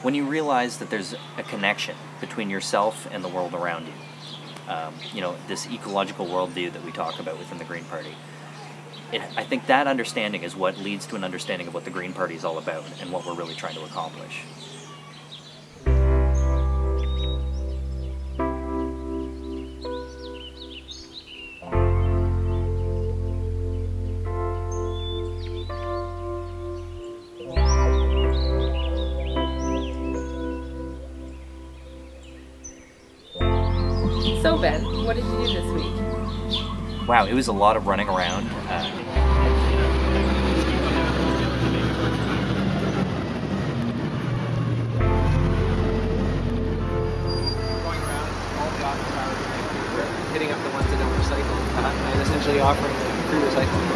when you realize that there's a connection between yourself and the world around you. This ecological worldview that we talk about within the Green Party. I think that understanding is what leads to an understanding of what the Green Party is all about and what we're really trying to accomplish. So Ben, what did you do this week? Wow, it was a lot of running around. Going around all the occupiers in Vancouver, hitting up the ones that don't recycle, and essentially offering free recycling.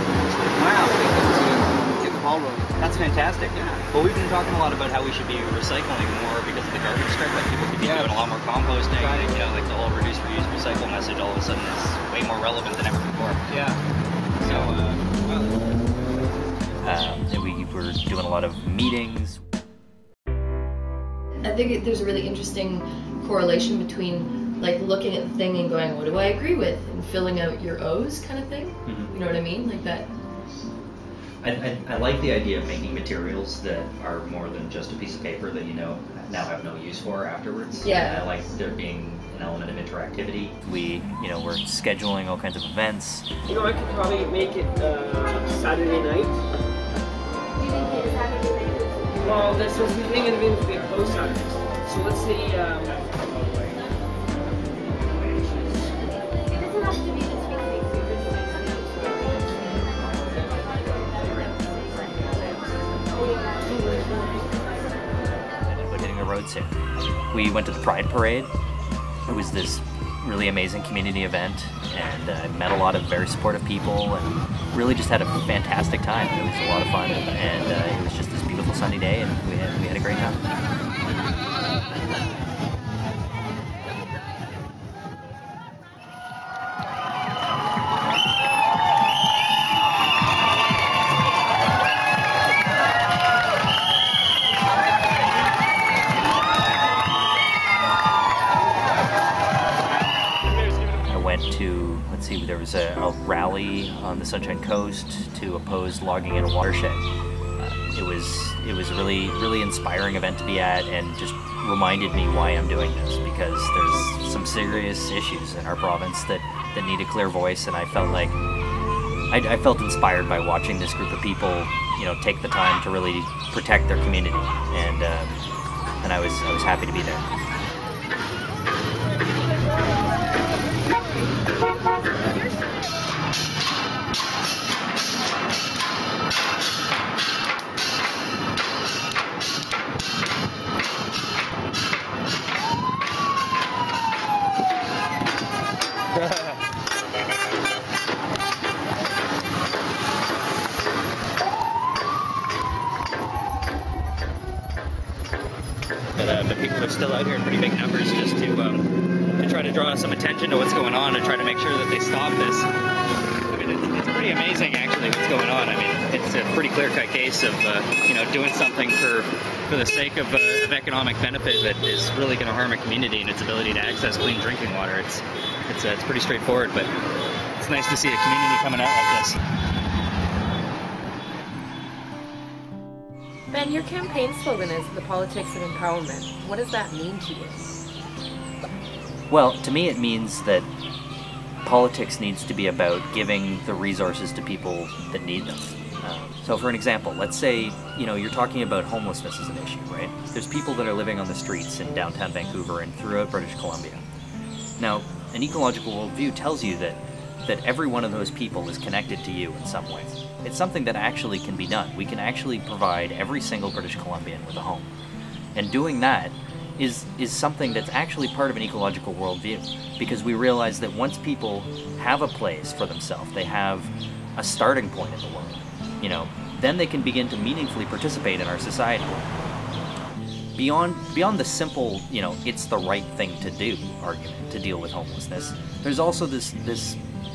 Wow. To get the ball rolling. That's fantastic. Yeah. Well, we've been talking a lot about how we should be recycling more because of the garbage strip. Like people could be doing a lot more composting. Right. Like the whole reduce, reuse, recycle message all of a sudden is way more relevant than ever before. Yeah. So, We were doing a lot of meetings. I think there's a really interesting correlation between like looking at the thing and going, what do I agree with? And filling out your O's kind of thing. Mm-hmm. You know what I mean? Like that. I like the idea of making materials that are more than just a piece of paper that now have no use for afterwards. Yeah. And I like there being an element of interactivity. We're scheduling all kinds of events. You know, I could probably make it Saturday night. Do you think it's Saturday night? Well, there's supposed to be thing going to be closed Saturdays. So let's say. It doesn't have to be this We're hitting the road soon. We went to the Pride Parade. It was this really amazing community event, and I met a lot of very supportive people and really just had a fantastic time. It was a lot of fun, and it was just this beautiful sunny day, and we had a great time. There was a rally on the Sunshine Coast to oppose logging in a watershed. It was a really inspiring event to be at, and just reminded me why I'm doing this, because there's some serious issues in our province that need a clear voice, and I felt like I felt inspired by watching this group of people, take the time to really protect their community, and I was happy to be there. But people are still out here in pretty big numbers just to try to draw some attention to what's going on and try to make sure that they stop this. I mean, it's pretty amazing actually what's going on. I mean, it's a pretty clear-cut case of doing something for the sake of economic benefit that is really going to harm a community and its ability to access clean drinking water. It's pretty straightforward, but it's nice to see a community coming out like this. Ben, your campaign slogan is the politics of empowerment. What does that mean to you? Well, to me it means that politics needs to be about giving the resources to people that need them. So for an example, let's say, you're talking about homelessness as an issue, right? There's people that are living on the streets in downtown Vancouver and throughout British Columbia. Now, an ecological worldview tells you that every one of those people is connected to you in some way. It's something that actually can be done. We can actually provide every single British Columbian with a home. And doing that is something that's actually part of an ecological worldview, because we realize that once people have a place for themselves, they have a starting point in the world, then they can begin to meaningfully participate in our society. Beyond the simple, it's the right thing to do argument to deal with homelessness, there's also this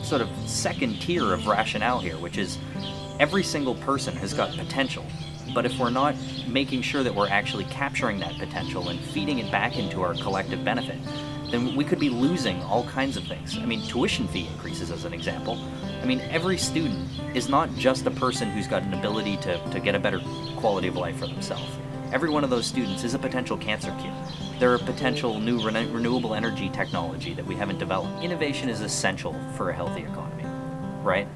sort of second tier of rationale here, which is every single person has got potential. But if we're not making sure that we're actually capturing that potential and feeding it back into our collective benefit, then we could be losing all kinds of things. I mean, tuition fee increases as an example. I mean, every student is not just a person who's got an ability to get a better quality of life for themselves. Every one of those students is a potential cancer cure. They're a potential new renewable energy technology that we haven't developed. Innovation is essential for a healthy economy, right?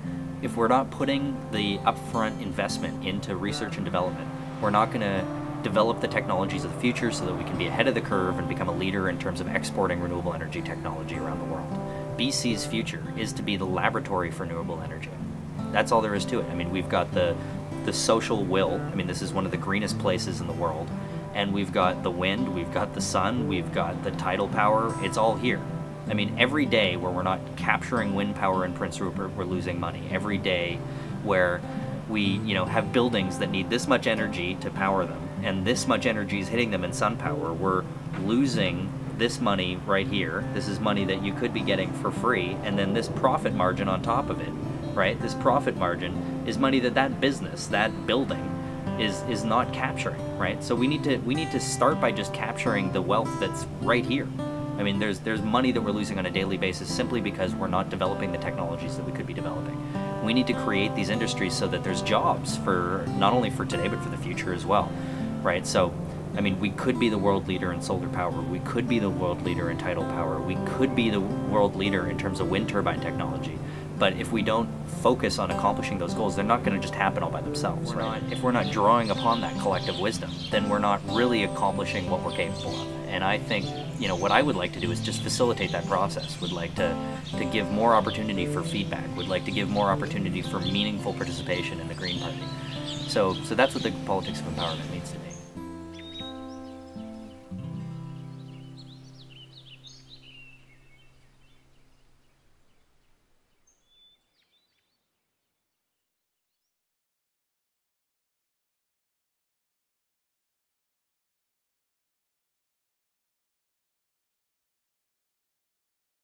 If we're not putting the upfront investment into research and development, we're not going to develop the technologies of the future so that we can be ahead of the curve and become a leader in terms of exporting renewable energy technology around the world. BC's future is to be the laboratory for renewable energy. That's all there is to it. I mean, we've got the social will. I mean, this is one of the greenest places in the world. And we've got the wind, we've got the sun, we've got the tidal power. It's all here. I mean, every day where we're not capturing wind power in Prince Rupert, we're losing money. Every day where we, have buildings that need this much energy to power them, and this much energy is hitting them in sun power, we're losing this money right here. This is money that you could be getting for free, and then this profit margin on top of it, right? This profit margin is money that business, that building, is not capturing, right? So we need to start by just capturing the wealth that's right here. I mean, there's money that we're losing on a daily basis simply because we're not developing the technologies that we could be developing. We need to create these industries so that there's jobs for not only for today but for the future as well, right? So, I mean, we could be the world leader in solar power. We could be the world leader in tidal power. We could be the world leader in terms of wind turbine technology. But if we don't focus on accomplishing those goals, they're not going to just happen all by themselves, right? If we're not drawing upon that collective wisdom, then we're not really accomplishing what we're capable of. And I think, what I would like to do is just facilitate that process. Would like to give more opportunity for feedback. Would like to give more opportunity for meaningful participation in the Green Party. So that's what the politics of empowerment means to me.